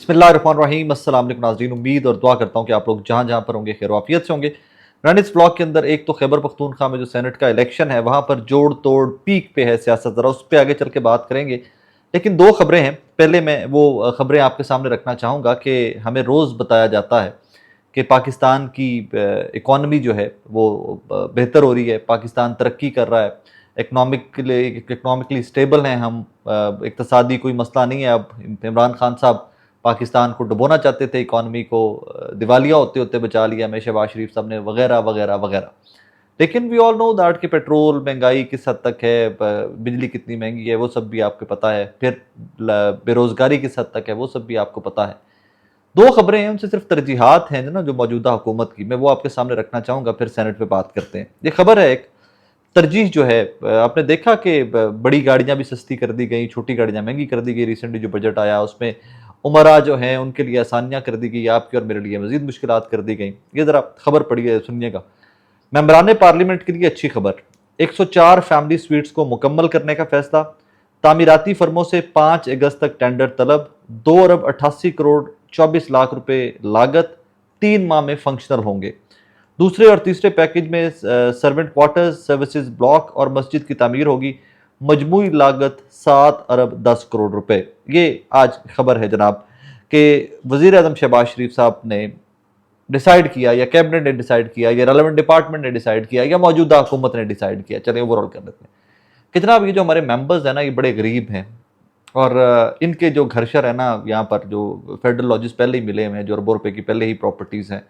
बिस्मिल्लाहिर्रहमानिर्रहीम। अस्सलाम वालेकुम नाज़रीन, उम्मीद और दुआ करता हूँ कि आप लोग जहाँ जहाँ पर होंगे खैर वाफियत से होंगे। मैंने इस ब्लॉग के अंदर एक तो खैबर पख्तूनख्वा में जो सेनेट का इलेक्शन है वहाँ पर जोड़ तोड़ पीक पे है सियासत, ज़रा उस पर आगे चल के बात करेंगे। लेकिन दो खबरें हैं, पहले मैं वो खबरें आपके सामने रखना चाहूँगा कि हमें रोज़ बताया जाता है कि पाकिस्तान की इकॉनमी जो है वो बेहतर हो रही है, पाकिस्तान तरक्की कर रहा है, इकनॉमिकली स्टेबल हैं हम, इक्तसादी कोई मसला नहीं है। अब इमरान खान साहब पाकिस्तान को डुबोना चाहते थे, इकॉनमी को दिवालिया होते होते बचा लिया में शहबाज शरीफ साहब ने, वगैरह वगैरह वगैरह। लेकिन वी ऑल नो दैट कि पेट्रोल महंगाई किस हद तक है, बिजली कितनी महंगी है, वो सब भी आपको पता है। फिर बेरोजगारी किस हद तक है, वो सब भी आपको पता है। दो खबरें हैं, उनसे सिर्फ तरजीहात हैं ना जो मौजूदा हुकूमत की, मैं वो आपके सामने रखना चाहूँगा, फिर सेनेट पे बात करते हैं। ये खबर है एक तरजीह जो है, आपने देखा कि बड़ी गाड़ियाँ भी सस्ती कर दी गई, छोटी गाड़ियाँ महंगी कर दी गई। रिसेंटली जो बजट आया उसमें उमरा जो हैं उनके लिए आसानियाँ कर दी गई, आपकी और मेरे लिए मजीद मुश्किलात कर दी गई। ये ज़रा खबर पढ़िए, सुनिएगा। मेंबरान पार्लियामेंट के लिए अच्छी खबर, 104 फैमिली स्वीट्स को मुकम्मल करने का फैसला। तामीराती फर्मों से 5 अगस्त तक टेंडर तलब। 2 अरब 88 करोड़ 24 लाख रुपए लागत, 3 माह में फंक्शनल होंगे। दूसरे और तीसरे पैकेज में सर्वेंट क्वार्टर्स, सर्विसेज ब्लॉक और मस्जिद की तामीर होगी। मजमूई लागत 7 अरब 10 करोड़ रुपए। ये आज खबर है जनाब कि वजीर आजम शहबाज शरीफ साहब ने डिसाइड किया, या कैबिनेट ने डिसाइड किया, या रेलेवेंट डिपार्टमेंट ने डिसाइड किया, या मौजूदा हुकूमत ने डिसाइड किया। चलिए ओवरऑल कर लेते हैं कि जनाब ये जो हमारे मेंबर्स हैं ना, ये बड़े गरीब हैं और इनके जो घरशर है ना, यहाँ पर जो फेडरल लॉजेस पहले ही मिले हुए हैं, जो अरबों रुपए की पहले ही प्रॉपर्टीज़ हैं,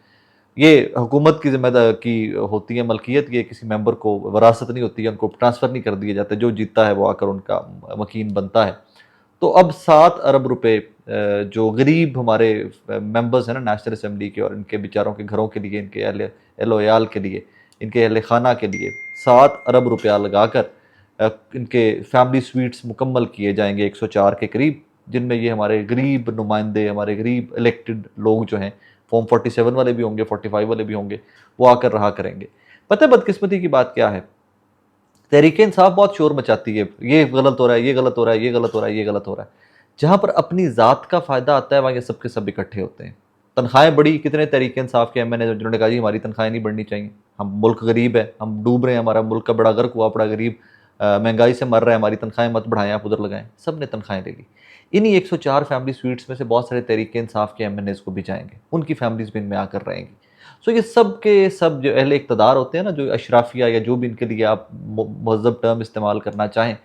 ये हुकूमत की जिम्मेदारी की होती है मलकियत, ये किसी मेंबर को वरासत नहीं होती है, उनको ट्रांसफ़र नहीं कर दिए जाते, जो जीतता है वो आकर उनका मकीन बनता है। तो अब 7 अरब रुपए जो गरीब हमारे मेंबर्स हैं ना नेशनल असम्बली के, और इनके बेचारों के घरों के लिए, इनके अहलो अयाल के लिए, इनके अहल खाना के लिए 7 अरब रुपया लगाकर इनके फैमिली स्वीट्स मुकम्मल किए जाएंगे 104 के करीब, जिनमें ये हमारे गरीब नुमाइंदे, हमारे गरीब इलेक्टेड लोग जो हैं, फॉर्म 47 वाले भी होंगे, 45 वाले भी होंगे, वो आकर रहा करेंगे। पता है बदकिस्मती की बात क्या है, तहरीक इंसाफ बहुत शोर मचाती है, ये गलत हो रहा है, ये गलत हो रहा है, ये गलत हो रहा है, ये गलत हो रहा है। जहाँ पर अपनी ज़ात का फ़ायदा आता है वहाँ ये सब के सब इकट्ठे होते हैं। तनख्वाहें बढ़ी, कितने तहरीक इंसाफ के एमएनए जिन्होंने कहा जी हमारी तनख्वाहें नहीं बढ़नी चाहिए, हम मुल्क गरीब है, हम डूब रहे हैं, हमारा मुल्क का बड़ा गर्क हुआ पड़ा, गरीब महंगाई से मर रहा है, हमारी तनख्वाहें मत बढ़ाएं, आप उधर लगाएं। सब ने तनख्वाहें ले ली। इन्हीं 104 फैमिली स्वीट्स में से बहुत सारे तहरीक इंसाफ के एमएनएस को भी जाएंगे, उनकी फैमिलीज भी इनमें आकर रहेंगी। सो ये सब के सब जो अहले इक़्तिदार होते हैं ना, जो अशराफिया या जो भी इनके लिए आप महज़ब टर्म इस्तेमाल करना चाहें,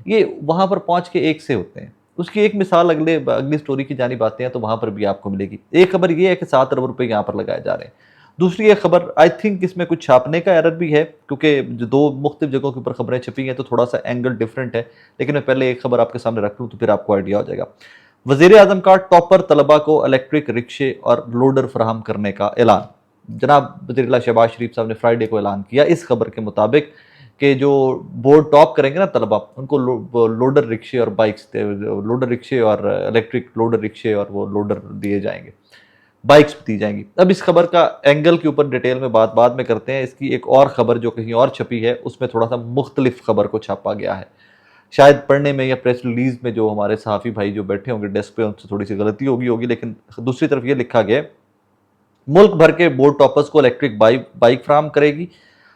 ये वहाँ पर पहुँच के एक से होते हैं। उसकी एक मिसाल अगली स्टोरी की जानिब आते हैं तो वहाँ पर भी आपको मिलेगी। एक खबर ये है कि 7 अरब रुपए यहाँ पर लगाए जा रहे हैं। दूसरी एक खबर, आई थिंक इसमें कुछ छापने का एरर भी है, क्योंकि जो दो मुख्तलिफ जगहों के ऊपर खबरें छपी हैं तो थोड़ा सा एंगल डिफरेंट है, लेकिन मैं पहले एक खबर आपके सामने रख लूँ तो फिर आपको आइडिया हो जाएगा। वज़ीर आज़म का टॉपर तलबा को इलेक्ट्रिक रिक्शे और लोडर फराहम करने का ऐलान। जनाब वज़ीर शहबाज शरीफ साहब ने फ्राइडे को ऐलान किया इस खबर के मुताबिक कि जो बोर्ड टॉप करेंगे ना तलबा, उनको लोडर रिक्शे और बाइक्स, लोडर रिक्शे और इलेक्ट्रिक लोडर रिक्शे और वो लोडर दिए जाएंगे, बाइक्स दी जाएंगी। अब इस खबर का एंगल के ऊपर डिटेल में बात बाद में करते हैं। इसकी एक और खबर जो कहीं और छपी है उसमें थोड़ा सा मुख्तलिफ खबर को छापा गया है, शायद पढ़ने में या प्रेस रिलीज में जो हमारे सहाफ़ी भाई जो बैठे होंगे डेस्क पे उनसे थोड़ी सी गलती होगी, लेकिन दूसरी तरफ ये लिखा गया मुल्क भर के बोर्ड टॉपर्स को इलेक्ट्रिक बाइक फ्राहम करेगी।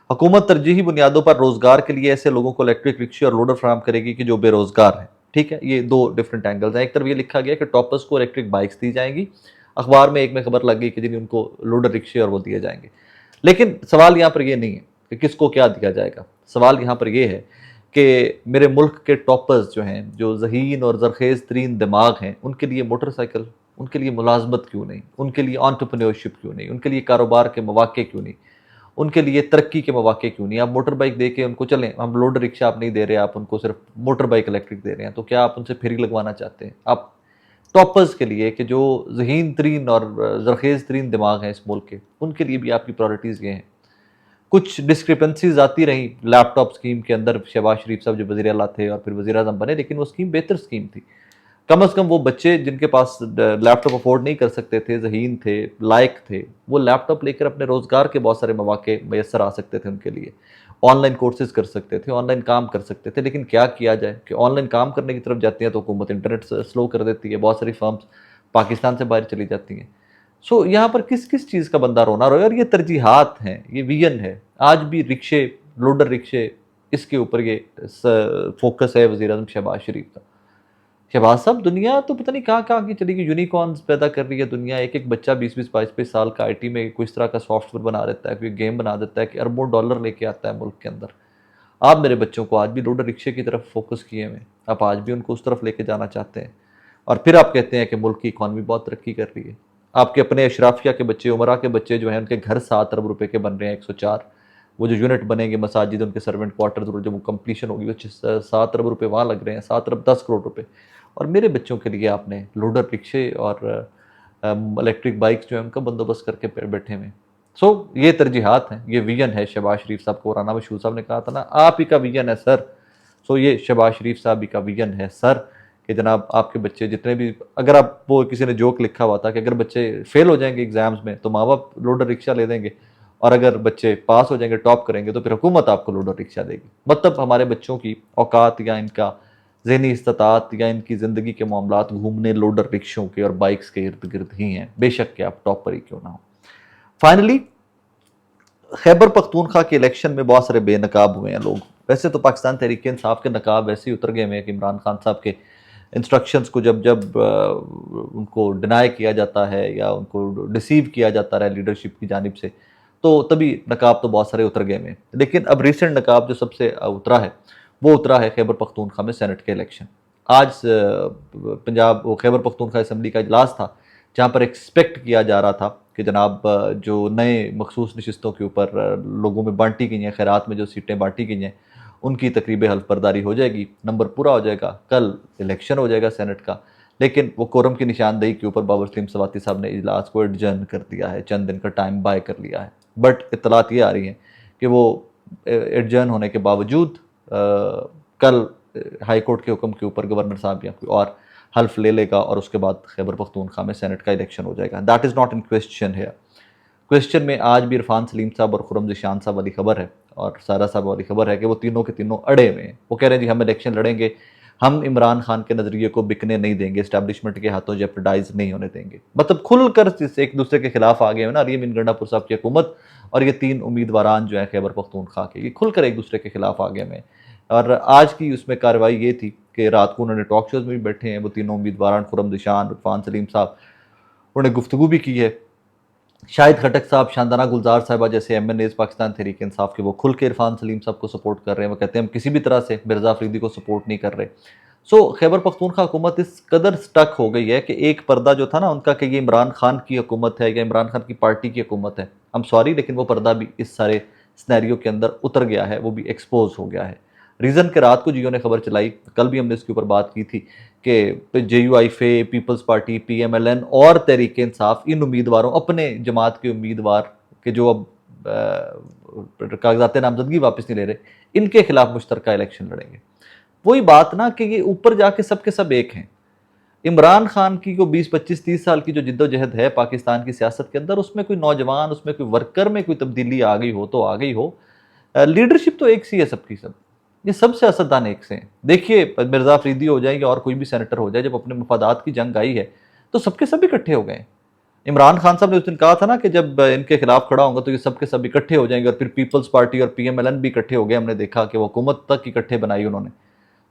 हुकूमत तरजीही बुनियादों पर रोजगार के लिए ऐसे लोगों को इलेक्ट्रिक रिक्शे और लोडर फ्राहम करेगी कि जो बेरोजगार हैं। ठीक है, ये दो डिफरेंट एंगल्स हैं। एक तरफ ये लिखा गया कि टॉपर्स को इलेक्ट्रिक बाइक्स दी जाएंगी, अखबार में एक में खबर लग गई कि जिन उनको लोडर रिक्शे और वो दिए जाएंगे। लेकिन सवाल यहाँ पर ये नहीं है कि किसको क्या दिया जाएगा, सवाल यहाँ पर यह है कि मेरे मुल्क के टॉपर्स जो हैं, जो ज़हीन और ज़रखेज़ तरीन दिमाग हैं, उनके लिए मोटरसाइकिल, उनके लिए मुलाजमत क्यों नहीं, उनके लिए एंटरप्रेन्योरशिप क्यों नहीं, उनके लिए कारोबार के मौके क्यों नहीं, उनके लिए तरक्की के मौके क्यों नहीं। आप मोटर बाइक दे के उनको, चलें हम लोडर रिक्शा आप नहीं दे रहे, आप उनको सिर्फ मोटर बाइक इलेक्ट्रिक दे रहे हैं, तो क्या आप उनसे फ्री लगवाना चाहते हैं? आप टॉपर्स के लिए कि जो ज़हीन तरीन और ज़रखेज़ तरीन दिमाग हैं इस मुल्क के, उनके लिए भी आपकी प्रायोरिटीज़ ये हैं। कुछ डिस्क्रिपेंसीज आती रही लैपटॉप स्कीम के अंदर, शहबाज शरीफ साहब जो वज़ीर आला थे और फिर वज़ीर आज़म बने, लेकिन वो स्कीम बेहतर स्कीम थी। कम अज़ कम वो बच्चे जिनके पास लैपटॉप अफोर्ड नहीं कर सकते थे, ज़हीन थे, लायक थे, वो लैपटॉप लेकर अपने रोज़गार के बहुत सारे मौके मैसर आ सकते थे उनके लिए। ऑनलाइन कोर्सेज कर सकते थे, ऑनलाइन काम कर सकते थे। लेकिन क्या किया जाए कि ऑनलाइन काम करने की तरफ जाती हैं तो हुकूमत इंटरनेट स्लो कर देती है, बहुत सारी फर्म्स पाकिस्तान से बाहर चली जाती हैं। सो यहाँ पर किस किस चीज़ का बंदा रोना रोए, और ये तरजीहात हैं, ये विजन है। आज भी रिक्शे, लोडर रिक्शे, इसके ऊपर ये फोकस है वज़ीर आज़म शहबाज शरीफ का। शहबाज साहब, दुनिया तो पता नहीं कहाँ कहाँ की चली गई, यूनिकॉर्न्स पैदा कर रही है दुनिया। एक एक बच्चा 20-20 22-22 साल का आईटी में कोई इस तरह का सॉफ्टवेयर बना देता है, कोई गेम बना देता है कि अरबों डॉलर लेके आता है मुल्क के अंदर। आप मेरे बच्चों को आज भी लोडर रिक्शे की तरफ फोकस किए हुए, आप आज भी उनको उस तरफ लेके जाना चाहते हैं, और फिर आप कहते हैं कि मुल्क की इकॉनमी बहुत तरक्की कर रही है। आपके अपने अशराफिया के बच्चे, उमरा के बच्चे जो हैं, उनके घर 7 अरब रुपए के बन रहे हैं, 104। वो जो यूनिट बनेंगे मसाजिद, उनके सर्वेंट क्वार्टर्स, जब वो कंप्लीशन होगी, वो 7 अरब रुपए वहाँ लग रहे हैं, 7 अरब 10 करोड़ रुपए। और मेरे बच्चों के लिए आपने लोडर रिक्शे और इलेक्ट्रिक बाइक्स जो है उनका बंदोबस्त करके बैठे हुए। सो ये तरजीहात हैं, ये विजन है शहबाज शरीफ साहब को। राना मशहूर साहब ने कहा था ना, आप ही का विजन है सर। सो ये शहबाज शरीफ साहब ही का विजन है सर, कि जनाब आपके बच्चे जितने भी, अगर आप, वो किसी ने जोक लिखा हुआ था कि अगर बच्चे फेल हो जाएंगे एग्जाम्स में तो माँ बाप लोडर रिक्शा ले देंगे, और अगर बच्चे पास हो जाएंगे, टॉप करेंगे, तो फिर हुकूमत आपको लोडर रिक्शा देगी। मतलब हमारे बच्चों की औकात या इनका ज़हनी इस्तात या इनकी ज़िंदगी के मामलात घूमने लोडर रिक्शों के और बाइक्स के इर्द गिर्द ही हैं, बेशक कि आप टॉपर ही क्यों ना हो। फाइनली, खैबर पख्तूनख्वा के इलेक्शन में बहुत सारे बेनकाब हुए हैं लोग। वैसे तो पाकिस्तान तहरीक इंसाफ के नकाब वैसे ही उतर गए हैं कि इमरान खान साहब के इंस्ट्रक्शंस को जब जब उनको डिनाई किया जाता है या उनको डिसीव किया जाता है लीडरशिप की जानिब से, तो तभी नकाब तो बहुत सारे उतर गए हैं। लेकिन अब रिसेंट नकाब जो सबसे उतरा है, वो उतरा है खैबर पख्तूनख्वा में सेनेट के इलेक्शन। आज पंजाब वो खैबर पख्तूनख्वा असम्बली का इजलास था, जहाँ पर एक्सपेक्ट किया जा रहा था कि जनाब जो नए मखसूस नशिस्तों के ऊपर लोगों में बांटी गई हैं, खैरात में जो सीटें बांटी गई हैं, उनकी तकरीब हल्फ बर्दारी हो जाएगी, नंबर पूरा हो जाएगा, कल इलेक्शन हो जाएगा सेनेट का। लेकिन वो कोरम की निशानदेही के ऊपर बाबर सलीम सवाती साहब ने इजलास को एडजर्न कर दिया है, चंद दिन का टाइम बाय कर लिया है। बट इतलात ये आ रही हैं कि वो एडजर्न होने के बावजूद कल हाई कोर्ट के हुक्म के ऊपर गवर्नर साहब या कोई और हल्फ ले लेगा, और उसके बाद खैबर पख्तूनख्वा में सेनेट का इलेक्शन हो जाएगा। That is not in question है। क्वेश्चन में आज भी इरफान सलीम साहब और खुरम ज़िशान साहब वाली खबर है, और सारा साहब वाली खबर है कि वो तीनों के तीनों अड़े हुए हैं। वो कह रहे हैं जी हम इलेक्शन लड़ेंगे, हम इमरान खान के नज़रिए को बिकने नहीं देंगे, इस्टेब्लिशमेंट के हाथों जेपरडाइज नहीं होने देंगे। मतलब खुलकर एक दूसरे के खिलाफ आ गए हैं ना, अरीम गंडापुर साहब की हुकूमत और ये 3 उम्मीदवारान जो हैं खैबर पख्तूनख्वा के, ये खुलकर एक दूसरे के खिलाफ आ गए हैं। और आज की उसमें कार्रवाई ये थी कि रात को उन्होंने टॉक शोज़ में भी बैठे हैं, वो तीनों उम्मीदवार, खुरम ज़िशान, इरफान सलीम साहब, उन्होंने गुफ्तगू भी की है। शाहिद खटक साहब, शांदाना गुलजार साहिबा जैसे MNAs पाकिस्तान तहरीक इंसाफ के, वो खुल के इरफान सलीम साहब को सपोर्ट कर रहे हैं। वो कहते हैं हम किसी भी तरह से मिर्ज़ा अफरीदी को सपोर्ट नहीं कर रहे। सो खैबर पख्तूनख्वा हुकूमत इस कदर स्टक हो गई है कि एक पर्दा जो था ना उनका कि ये इमरान खान की हुकूमत है या इमरान खान की पार्टी की हुकूमत है, आई एम सॉरी, लेकिन वो पर्दा भी इस सारे स्नैरियो के अंदर उतर गया है, वो भी एक्सपोज हो गया है। रीज़न के रात को जियो ने खबर चलाई, कल भी हमने इसके ऊपर बात की थी कि JUIFA, पीपल्स पार्टी, PMLN और तहरीक इंसाफ, इन उम्मीदवारों, अपने जमात के उम्मीदवार के जो अब कागजात नामजदगी वापस नहीं ले रहे, इनके खिलाफ मुश्तरका इलेक्शन लड़ेंगे। वही बात ना कि ये ऊपर जाके सब के सब एक हैं। इमरान खान की को 20-25-30 साल की जो जिद्दोजहद है पाकिस्तान की सियासत के अंदर, उसमें कोई नौजवान, उसमें कोई वर्कर में कोई तब्दीली आ गई हो तो आ गई हो। लीडरशिप तो एक सी है सबकी सब, ये सब सियासतदान एक से हैं। देखिए मिर्ज़ा अफरीदी हो जाए या और कोई भी सेनेटर हो जाए, जब अपने मफादात की जंग आई है तो सबके सब इकट्ठे हो गए। इमरान खान साहब ने उस दिन कहा था ना कि जब इनके खिलाफ खड़ा होगा तो ये सब के सब इकट्ठे हो जाएंगे, और फिर पीपल्स पार्टी और PMLN भी इकट्ठे हो गए। हमने देखा कि वो हुकूमत तक इकट्ठे बनाई उन्होंने।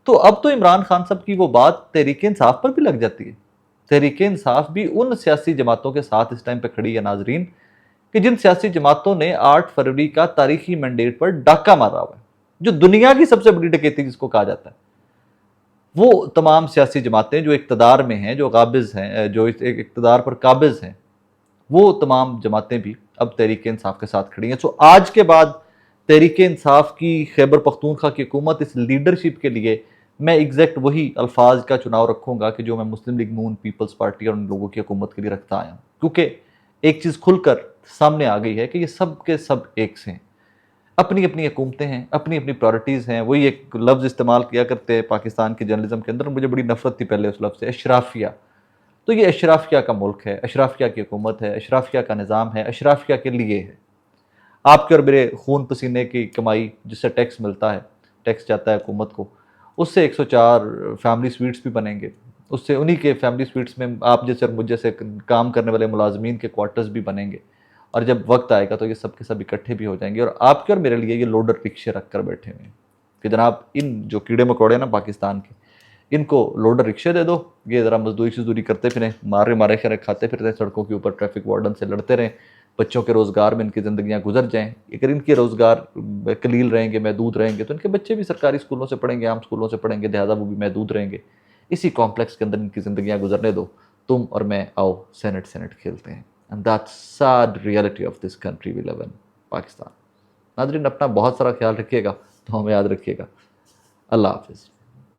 तो अब तो इमरान खान साहब की वो बात तहरीक इंसाफ पर भी लग जाती है। तहरीक इंसाफ भी उन सियासी जमातों के साथ इस टाइम पे खड़ी है नाजरीन, कि जिन सियासी जमातों ने 8 फरवरी का तारीखी मैंडेट पर डाका मारा हुआ है, जो दुनिया की सबसे बड़ी डकैती जिसको कहा जाता है। वो तमाम सियासी जमातें जो इक़्तिदार में हैं, जो काबिज़ हैं, जो इक़्तिदार पर काबिज़ हैं, वो तमाम जमातें भी अब तहरीक इंसाफ के साथ खड़ी हैं। सो आज के बाद तहरीक इंसाफ की खैबर पख्तूनख्वा की हुकूमत, इस लीडरशिप के लिए मैं एग्जैक्ट वही अल्फाज का चुनाव रखूँगा कि जो मैं मुस्लिम लीग नून, पीपल्स पार्टी और उन लोगों की हुकूमत के लिए रखता आया हूँ। क्योंकि एक चीज़ खुलकर सामने आ गई है कि ये सब के सब एक से हैं, अपनी अपनी हुकूमतें हैं, अपनी अपनी प्रायोरिटीज़ हैं। वही एक लफ्ज़ इस्तेमाल किया करते हैं पाकिस्तान की जर्नलिज्म के अंदर, मुझे बड़ी नफरत थी पहले उस लफ्ज़ से, अशराफिया। तो ये अशराफिया का मुल्क है, अशराफिया की हुकूमत है, अशराफिया का निज़ाम है, अशराफिया के लिए है। आपके और मेरे खून पसीने की कमाई जिससे टैक्स मिलता है, टैक्स जाता है हुकूमत को, उससे 104 फैमिली स्वीट्स भी बनेंगे, उससे उन्हीं के फैमिली स्वीट्स में आप जैसे और मुझ जैसे काम करने वाले मुलाजमीन के क्वार्टर्स भी बनेंगे, और जब वक्त आएगा तो ये सब के सब इकट्ठे भी हो जाएंगे, और आपके और मेरे लिए ये लोडर रिक्शे रख कर बैठे हुए हैं कि जनाब इन जो कीड़े मकोड़े ना पाकिस्तान के, इनको लोडर रिक्शे दे दो, ये ज़रा मजदूरी शजदूरी करते फिरें, मारे मारे खरे खाते फिरते हैं सड़कों के ऊपर, ट्रैफिक वार्डन से लड़ते रहें, बच्चों के रोज़गार में इनकी ज़िंदगियाँ गुजर जाएँ। अगर इनके रोज़गार कलील रहेंगे, महदूद रहेंगे, तो इनके बच्चे भी सरकारी स्कूलों से पढ़ेंगे, आम स्कूलों से पढ़ेंगे, लिहाजा वो भी महदूद रहेंगे। इसी कॉम्प्लेक्स के अंदर इनकी ज़िंदगियाँ गुजरने दो, तुम और मैं आओ सेनेट सेनेट खेलते हैं। And that's sad reality of this country we live in, Pakistan. नाज़रीन, अपना बहुत सारा ख्याल रखिएगा, तो हमें याद रखिएगा। अल्लाह हाफिज़।